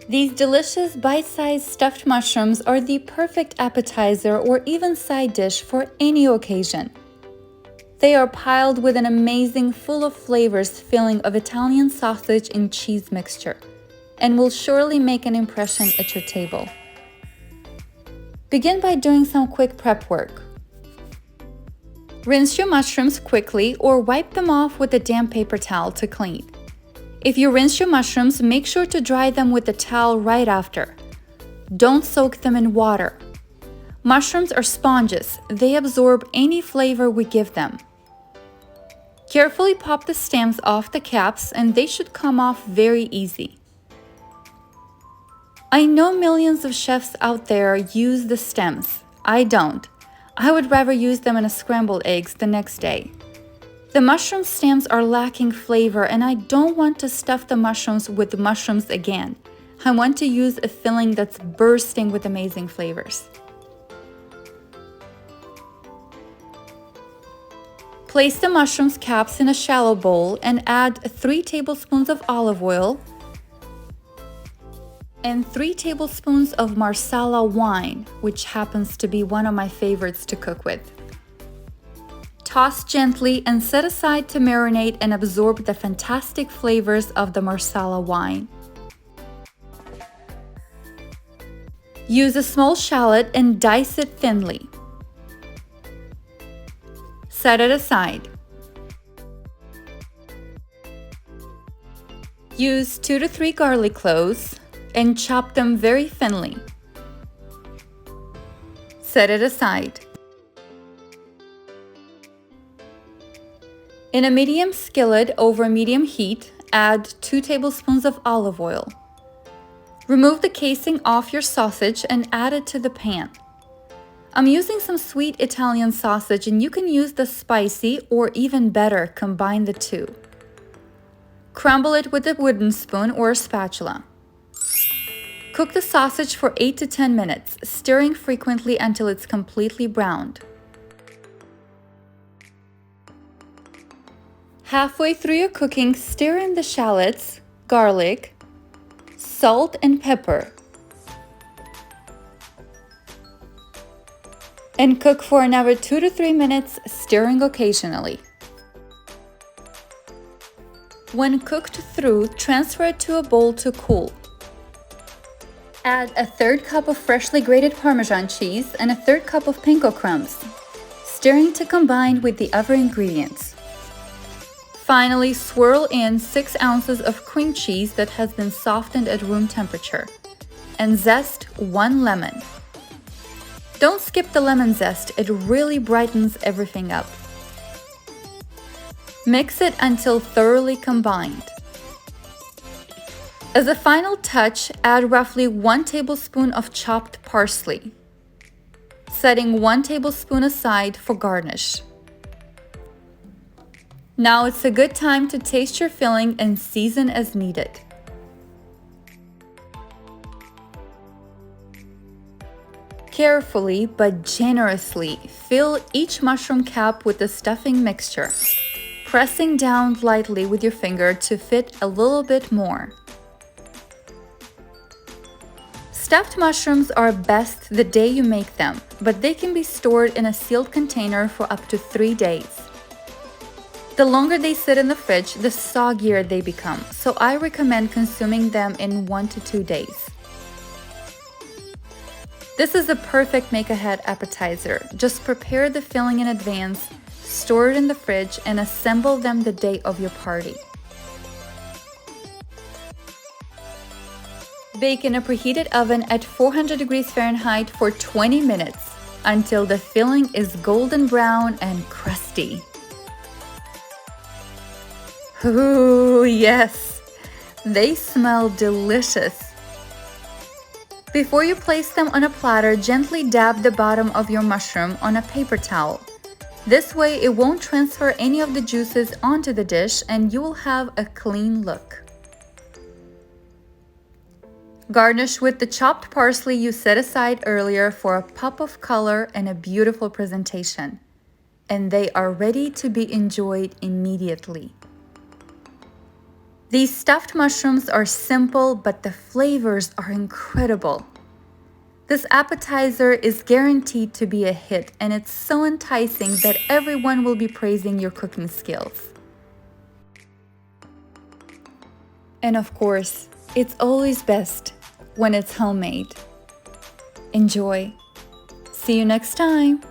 These delicious bite-sized stuffed mushrooms are the perfect appetizer or even side dish for any occasion. They are piled with an amazing, full of flavors filling of Italian sausage and cheese mixture, and will surely make an impression at your table. Begin by doing some quick prep work. Rinse your mushrooms quickly or wipe them off with a damp paper towel to clean. If you rinse your mushrooms, make sure to dry them with the towel right after. Don't soak them in water. Mushrooms are sponges. They absorb any flavor we give them. Carefully pop the stems off the caps and they should come off very easy. I know millions of chefs out there use the stems. I don't. I would rather use them in a scrambled eggs the next day. The mushroom stems are lacking flavor and I don't want to stuff the mushrooms with mushrooms again. I want to use a filling that's bursting with amazing flavors. Place the mushrooms caps in a shallow bowl and add 3 tablespoons of olive oil and 3 tablespoons of Marsala wine, which happens to be one of my favorites to cook with. Toss gently and set aside to marinate and absorb the fantastic flavors of the Marsala wine. Use a small shallot and dice it thinly. Set it aside. Use 2 to 3 garlic cloves and chop them very thinly. Set it aside. In a medium skillet over medium heat, add 2 tablespoons of olive oil. Remove the casing off your sausage and add it to the pan. I'm using some sweet Italian sausage and you can use the spicy or even better, combine the two. Crumble it with a wooden spoon or a spatula. Cook the sausage for 8 to 10 minutes, stirring frequently until it's completely browned. Halfway through your cooking, stir in the shallots, garlic, salt and pepper, and cook for another 2 to 3 minutes, stirring occasionally. When cooked through, transfer it to a bowl to cool. Add a 1/3 cup of freshly grated Parmesan cheese and a 1/3 cup of panko crumbs, stirring to combine with the other ingredients. Finally, swirl in 6 ounces of cream cheese that has been softened at room temperature, and zest 1 lemon. Don't skip the lemon zest, it really brightens everything up. Mix it until thoroughly combined. As a final touch, add roughly 1 tablespoon of chopped parsley, setting 1 tablespoon aside for garnish. Now it's a good time to taste your filling and season as needed. Carefully but generously fill each mushroom cap with the stuffing mixture, pressing down lightly with your finger to fit a little bit more. Stuffed mushrooms are best the day you make them, but they can be stored in a sealed container for up to 3 days. The longer they sit in the fridge, the soggier they become, so I recommend consuming them in 1 to 2 days. This is a perfect make-ahead appetizer. Just prepare the filling in advance, store it in the fridge, and assemble them the day of your party. Bake in a preheated oven at 400 degrees Fahrenheit for 20 minutes until the filling is golden brown and crusty. Ooh, yes! They smell delicious. Before you place them on a platter, gently dab the bottom of your mushroom on a paper towel. This way it won't transfer any of the juices onto the dish and you will have a clean look. Garnish with the chopped parsley you set aside earlier for a pop of color and a beautiful presentation. And they are ready to be enjoyed immediately. These stuffed mushrooms are simple, but the flavors are incredible. This appetizer is guaranteed to be a hit, and it's so enticing that everyone will be praising your cooking skills. And of course, it's always best when it's homemade. Enjoy! See you next time!